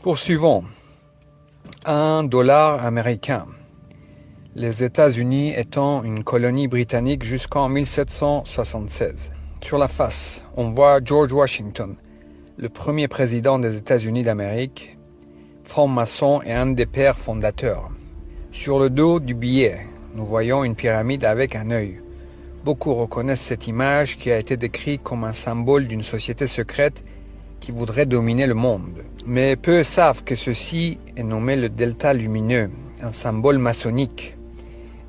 Poursuivons. 1$ américain. Les États-Unis étant une colonie britannique jusqu'en 1776. Sur la face, on voit George Washington, le premier président des États-Unis d'Amérique, franc-maçon et un des pères fondateurs. Sur le dos du billet, nous voyons une pyramide avec un œil. Beaucoup reconnaissent cette image qui a été décrite comme un symbole d'une société secrète qui voudrait dominer le monde. Mais peu savent que ceci est nommé le delta lumineux, un symbole maçonnique.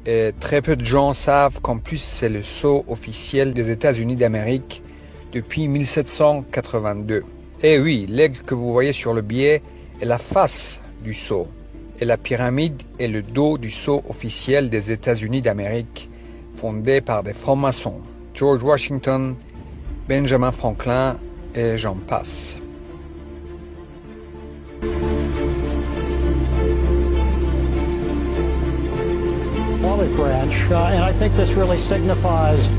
Et très peu de gens savent qu'en plus c'est le sceau officiel des États-Unis d'Amérique depuis 1782. Et oui, l'aigle que vous voyez sur le billet est la face du sceau, et la pyramide est le dos du sceau officiel des États-Unis d'Amérique, fondé par des francs-maçons, George Washington, Benjamin Franklin et j'en passe. Olive branch, and I think this really signifies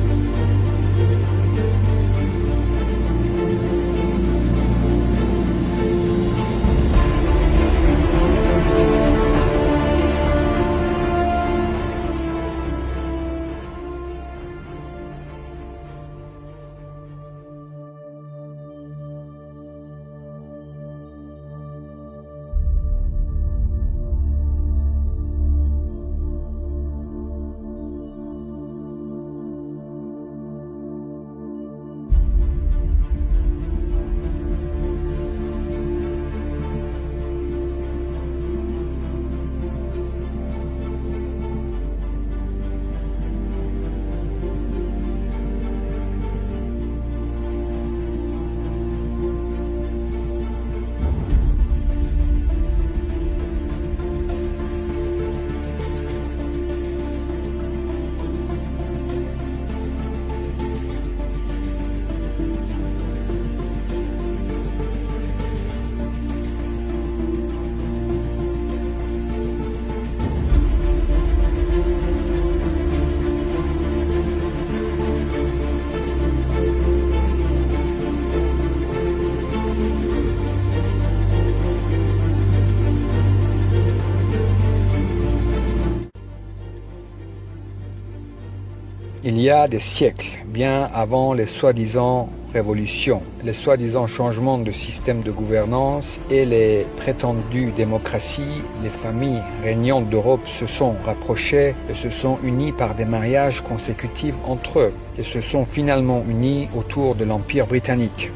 Il y a des siècles, bien avant les soi-disant révolutions, les soi-disant changements de système de gouvernance et les prétendues démocraties, les familles régnantes d'Europe se sont rapprochées et se sont unies par des mariages consécutifs entre eux et se sont finalement unis autour de l'Empire britannique.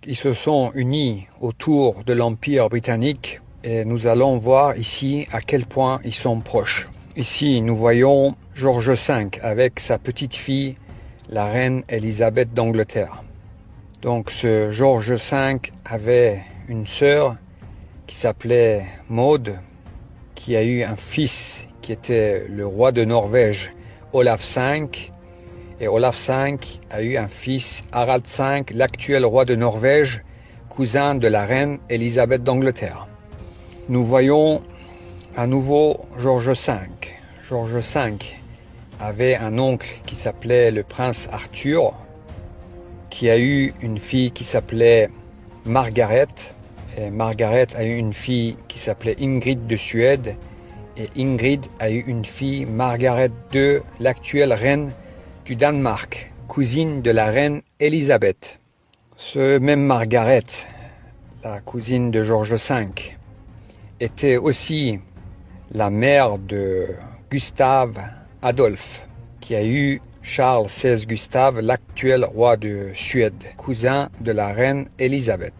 Ils se sont unis autour de l'Empire britannique et nous allons voir ici à quel point ils sont proches. Ici, nous voyons George V avec sa petite fille, la reine Élisabeth d'Angleterre. Donc ce George V avait une sœur qui s'appelait Maud, qui a eu un fils qui était le roi de Norvège, Olaf V. Et Olaf V a eu un fils, Harald V, l'actuel roi de Norvège, cousin de la reine Élisabeth d'Angleterre. Nous voyons à nouveau George V. George V avait un oncle qui s'appelait le prince Arthur, qui a eu une fille qui s'appelait Margaret. Et Margaret a eu une fille qui s'appelait Ingrid de Suède. Et Ingrid a eu une fille, Margaret II, l'actuelle reine du Danemark, cousine de la reine Élisabeth. Ce même Margaret, la cousine de George V, était aussi la mère de Gustave Adolphe, qui a eu Charles XVI Gustave, l'actuel roi de Suède, cousin de la reine Élisabeth.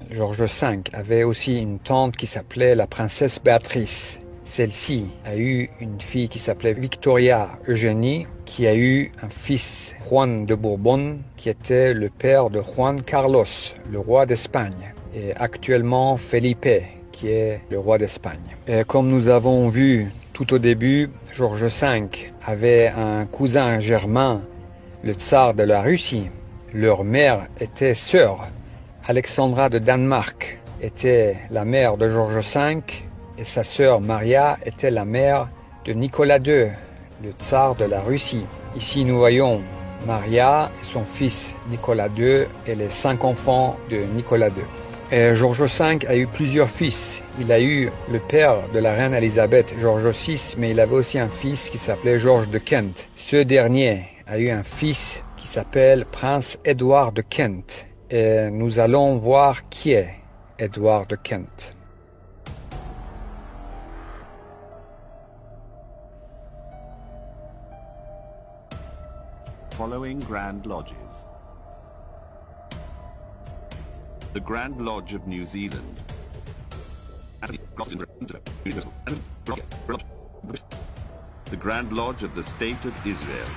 George V avait aussi une tante qui s'appelait la princesse Béatrice. Celle-ci a eu une fille qui s'appelait Victoria Eugénie, qui a eu un fils, Juan de Bourbon, qui était le père de Juan Carlos, le roi d'Espagne, et actuellement Felipe, qui est le roi d'Espagne. Et comme nous avons vu tout au début, George V avait un cousin germain, le tsar de la Russie. Leur mère était sœur. Alexandra de Danemark était la mère de George V, et sa sœur Maria était la mère de Nicolas II, le tsar de la Russie. Ici nous voyons Maria, son fils Nicolas II et les 5 enfants de Nicolas II. Et George V a eu plusieurs fils. Il a eu le père de la reine Elisabeth, George VI, mais il avait aussi un fils qui s'appelait George de Kent. Ce dernier a eu un fils qui s'appelle Prince Édouard de Kent. Et nous allons voir qui est Édouard de Kent. Following Grand Lodges. The Grand Lodge of New Zealand. The Grand Lodge of the State of Israel.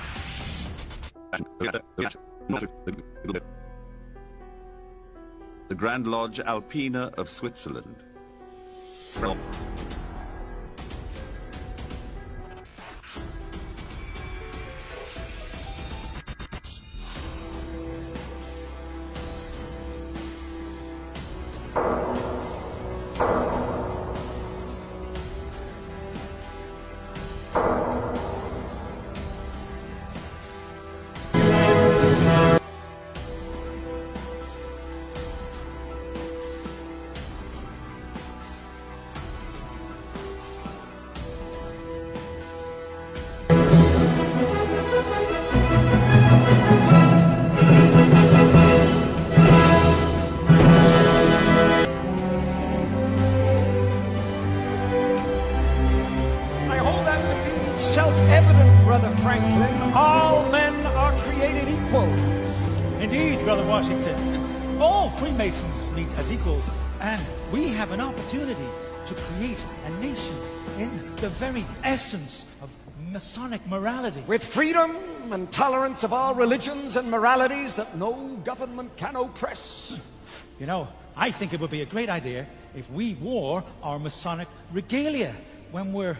The Grand Lodge Alpina of Switzerland. Self-evident, Brother Franklin, all men are created equal. Indeed, Brother Washington. All Freemasons meet as equals, and we have an opportunity to create a nation in the very essence of Masonic morality. With freedom and tolerance of all religions and moralities that no government can oppress. You know, I think it would be a great idea if we wore our Masonic regalia when we're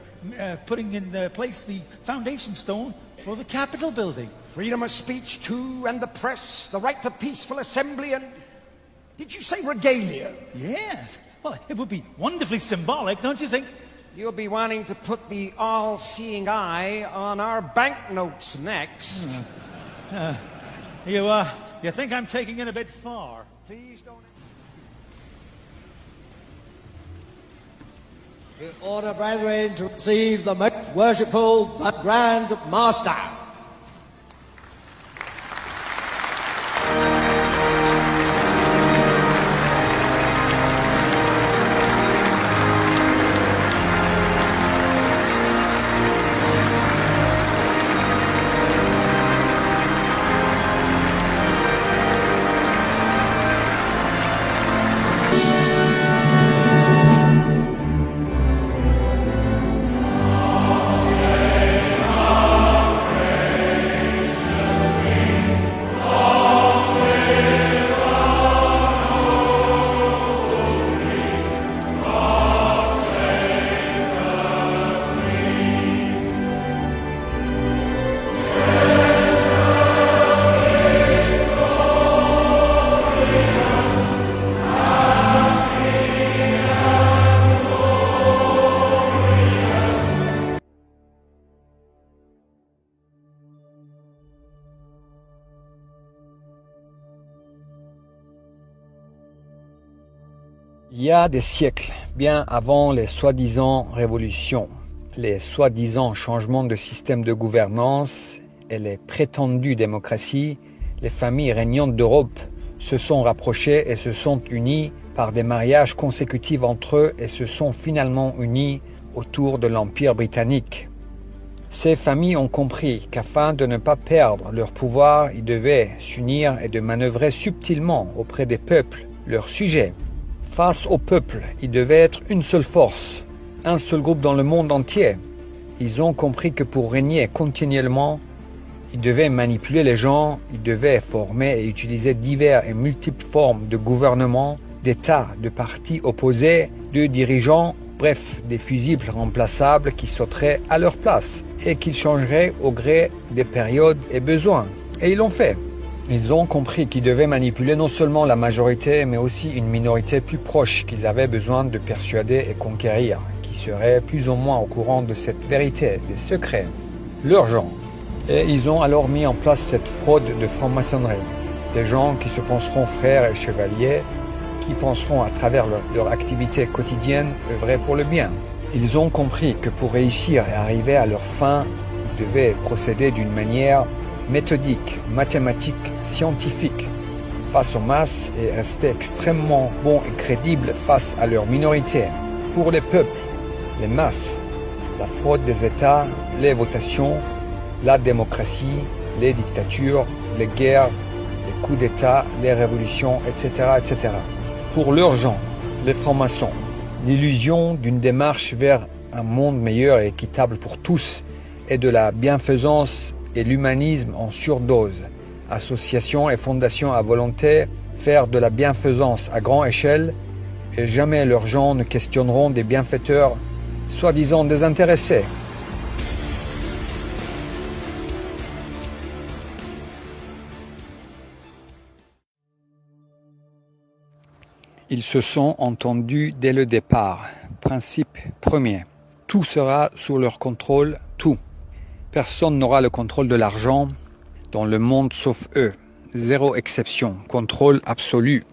putting in place the foundation stone for the Capitol building. Freedom of speech, too, and the press, the right to peaceful assembly, and... Did you say regalia? Yes. Well, it would be wonderfully symbolic, don't you think? You'll be wanting to put the all-seeing eye on our banknotes next. You think I'm taking it a bit far? Please don't... To order, brethren, to receive the most worshipful, the Grand Master. Il y a des siècles, bien avant les soi-disant révolutions, les soi-disant changements de système de gouvernance et les prétendues démocraties, les familles régnantes d'Europe se sont rapprochées et se sont unies par des mariages consécutifs entre eux et se sont finalement unies autour de l'Empire britannique. Ces familles ont compris qu'afin de ne pas perdre leur pouvoir, ils devaient s'unir et de manœuvrer subtilement auprès des peuples, leurs sujets. Face au peuple, ils devaient être une seule force, un seul groupe dans le monde entier. Ils ont compris que pour régner continuellement, ils devaient manipuler les gens, ils devaient former et utiliser diverses et multiples formes de gouvernement, d'États, de partis opposés, de dirigeants, bref, des fusibles remplaçables qui sauteraient à leur place et qui changeraient au gré des périodes et besoins. Et ils l'ont fait. Ils ont compris qu'ils devaient manipuler non seulement la majorité, mais aussi une minorité plus proche qu'ils avaient besoin de persuader et conquérir, qui serait plus ou moins au courant de cette vérité, des secrets, leurs gens. Et ils ont alors mis en place cette fraude de franc-maçonnerie. Des gens qui se penseront frères et chevaliers, qui penseront à travers leur activité quotidienne œuvrer pour le bien. Ils ont compris que pour réussir et arriver à leur fin, ils devaient procéder d'une manière méthodique, mathématique, scientifique, face aux masses et rester extrêmement bons et crédibles face à leur minorité. Pour les peuples, les masses, la fraude des États, les votations, la démocratie, les dictatures, les guerres, les coups d'État, les révolutions, etc., etc. Pour leurs gens, les francs-maçons, l'illusion d'une démarche vers un monde meilleur et équitable pour tous et de la bienfaisance et l'humanisme en surdose. Associations et fondations à volonté, faire de la bienfaisance à grande échelle et jamais leurs gens ne questionneront des bienfaiteurs soi-disant désintéressés. Ils se sont entendus dès le départ. Principe premier. Tout sera sous leur contrôle, tout. Personne n'aura le contrôle de l'argent dans le monde sauf eux. Zéro exception. Contrôle absolu.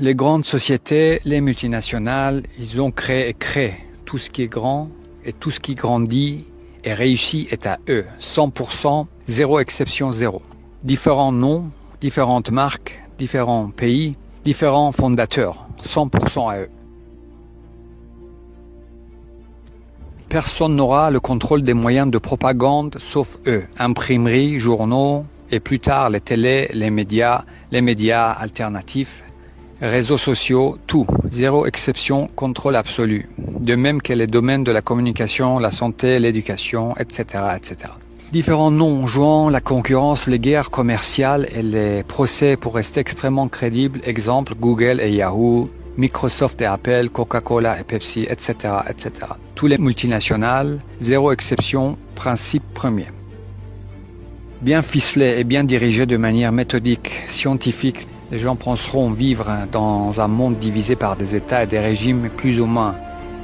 Les grandes sociétés, les multinationales, ils ont créé tout ce qui est grand et tout ce qui grandit et réussit est à eux. 100%, zéro exception, zéro. Différents noms, différentes marques, différents pays, différents fondateurs, 100% à eux. Personne n'aura le contrôle des moyens de propagande sauf eux. Imprimeries, journaux et plus tard les télés, les médias alternatifs, réseaux sociaux, tout. Zéro exception, contrôle absolu. De même que les domaines de la communication, la santé, l'éducation, etc., etc. Différents noms jouant la concurrence, les guerres commerciales et les procès pour rester extrêmement crédibles. Exemple, Google et Yahoo, Microsoft et Apple, Coca-Cola et Pepsi, etc., etc. Tous les multinationales, zéro exception, principe premier. Bien ficelés et bien dirigés de manière méthodique, scientifique, les gens penseront vivre dans un monde divisé par des États et des régimes plus ou moins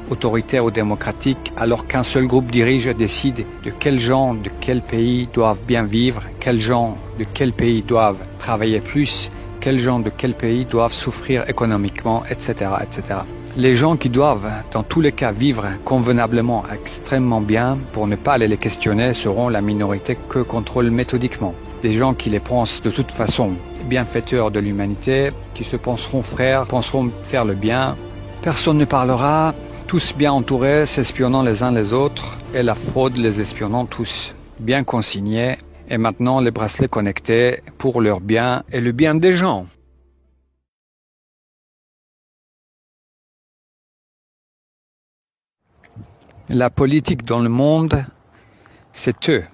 autoritaires ou démocratiques, alors qu'un seul groupe dirige et décide de quels gens de quel pays doivent bien vivre, quels gens de quel pays doivent travailler plus, quels gens de quel pays doivent souffrir économiquement, etc., etc. Les gens qui doivent, dans tous les cas, vivre convenablement, extrêmement bien, pour ne pas aller les questionner, seront la minorité que contrôlent méthodiquement. Des gens qui les pensent de toute façon bienfaiteurs de l'humanité, qui se penseront frères, penseront faire le bien. Personne ne parlera, tous bien entourés, s'espionnant les uns les autres, et la fraude les espionnant tous, bien consignés, et maintenant les bracelets connectés pour leur bien et le bien des gens. La politique dans le monde, c'est eux,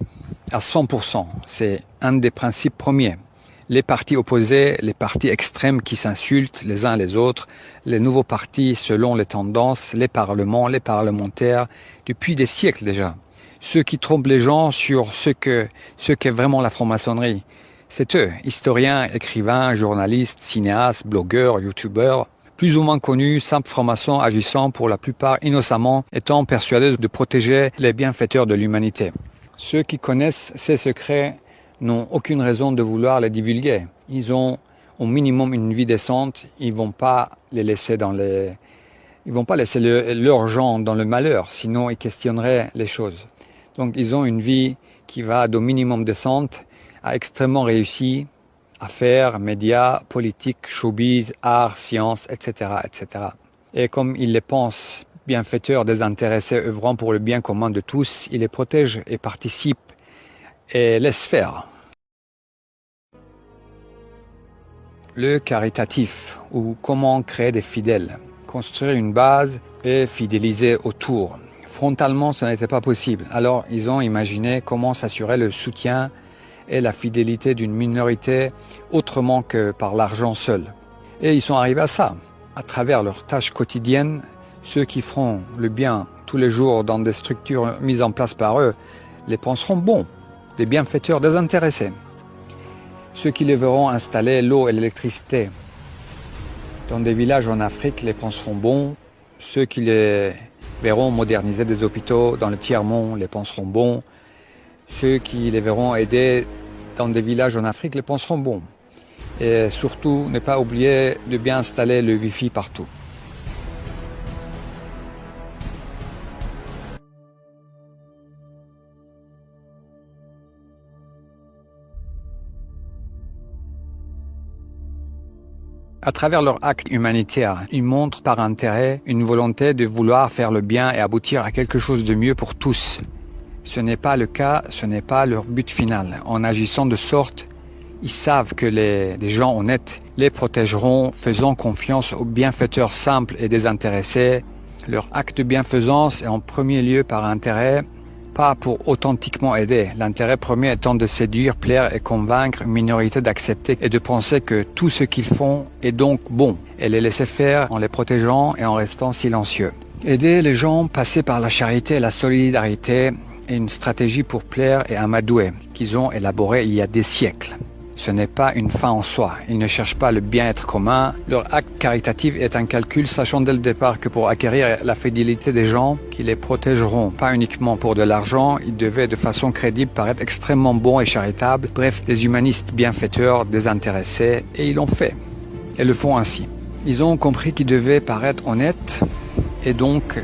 à 100%. C'est un des principes premiers. Les partis opposés, les partis extrêmes qui s'insultent les uns les autres, les nouveaux partis selon les tendances, les parlements, les parlementaires, depuis des siècles déjà. Ceux qui trompent les gens sur ce qu'est vraiment la franc-maçonnerie, c'est eux, historiens, écrivains, journalistes, cinéastes, blogueurs, youtubeurs, plus ou moins connus, simples francs-maçons agissant pour la plupart innocemment, étant persuadés de protéger les bienfaiteurs de l'humanité. Ceux qui connaissent ces secrets n'ont aucune raison de vouloir les divulguer. Ils ont au minimum une vie décente, ils vont pas les laisser leurs gens dans le malheur, sinon ils questionneraient les choses. Donc ils ont une vie qui va d'au minimum décente à extrêmement réussie, affaires, médias, politique, showbiz, art, sciences, etc., etc. Et comme ils les pensent bienfaiteurs, désintéressés, œuvrant pour le bien commun de tous, ils les protègent et participent et laissent faire. Le caritatif, ou comment créer des fidèles, construire une base et fidéliser autour. Frontalement, ce n'était pas possible. Alors, ils ont imaginé comment s'assurer le soutien et la fidélité d'une minorité autrement que par l'argent seul. Et ils sont arrivés à ça. À travers leurs tâches quotidiennes, ceux qui feront le bien tous les jours dans des structures mises en place par eux les penseront bons, des bienfaiteurs désintéressés. Ceux qui les verront installer l'eau et l'électricité dans des villages en Afrique les penseront bons. Ceux qui les verront moderniser des hôpitaux dans le tiers-monde les penseront bons. Ceux qui les verront aider dans des villages en Afrique les penseront bon. Et surtout, ne pas oublier de bien installer le Wi-Fi partout. À travers leur acte humanitaire, ils montrent par intérêt une volonté de vouloir faire le bien et aboutir à quelque chose de mieux pour tous. Ce n'est pas le cas, ce n'est pas leur but final. En agissant de sorte, ils savent que les gens honnêtes les protégeront, faisant confiance aux bienfaiteurs simples et désintéressés. Leur acte de bienfaisance est en premier lieu par intérêt, pas pour authentiquement aider. L'intérêt premier étant de séduire, plaire et convaincre une minorité d'accepter et de penser que tout ce qu'ils font est donc bon, et les laisser faire en les protégeant et en restant silencieux. Aider les gens passer par la charité et la solidarité est une stratégie pour plaire et amadouer qu'ils ont élaborée il y a des siècles. Ce n'est pas une fin en soi. Ils ne cherchent pas le bien-être commun. Leur acte caritatif est un calcul, sachant dès le départ que pour acquérir la fidélité des gens, qui les protégeront pas uniquement pour de l'argent, ils devaient de façon crédible paraître extrêmement bons et charitables. Bref, des humanistes bienfaiteurs, désintéressés, et ils l'ont fait. Et le font ainsi. Ils ont compris qu'ils devaient paraître honnêtes, et donc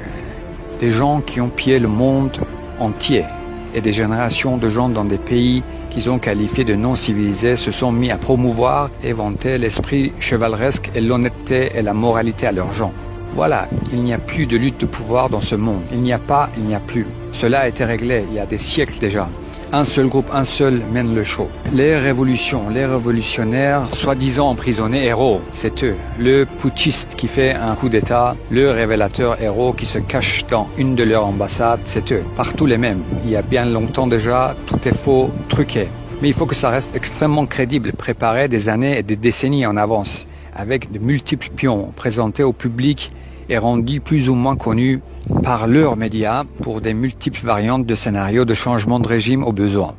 des gens qui ont pillé le monde entier, et des générations de gens dans des pays qu'ils ont qualifiés de non-civilisés se sont mis à promouvoir et vanter l'esprit chevaleresque et l'honnêteté et la moralité à leurs gens. Voilà, il n'y a plus de lutte de pouvoir dans ce monde. Il n'y a pas, il n'y a plus. Cela a été réglé il y a des siècles déjà. Un seul groupe, un seul mène le show. Les révolutions, les révolutionnaires, soi-disant emprisonnés héros, c'est eux. Le putschiste qui fait un coup d'état, le révélateur héros qui se cache dans une de leurs ambassades, c'est eux. Partout les mêmes. Il y a bien longtemps déjà, tout est faux, truqué. Mais il faut que ça reste extrêmement crédible, préparé des années et des décennies en avance, avec de multiples pions présentés au public et rendus plus ou moins connus par leurs médias pour des multiples variantes de scénarios de changement de régime au besoin.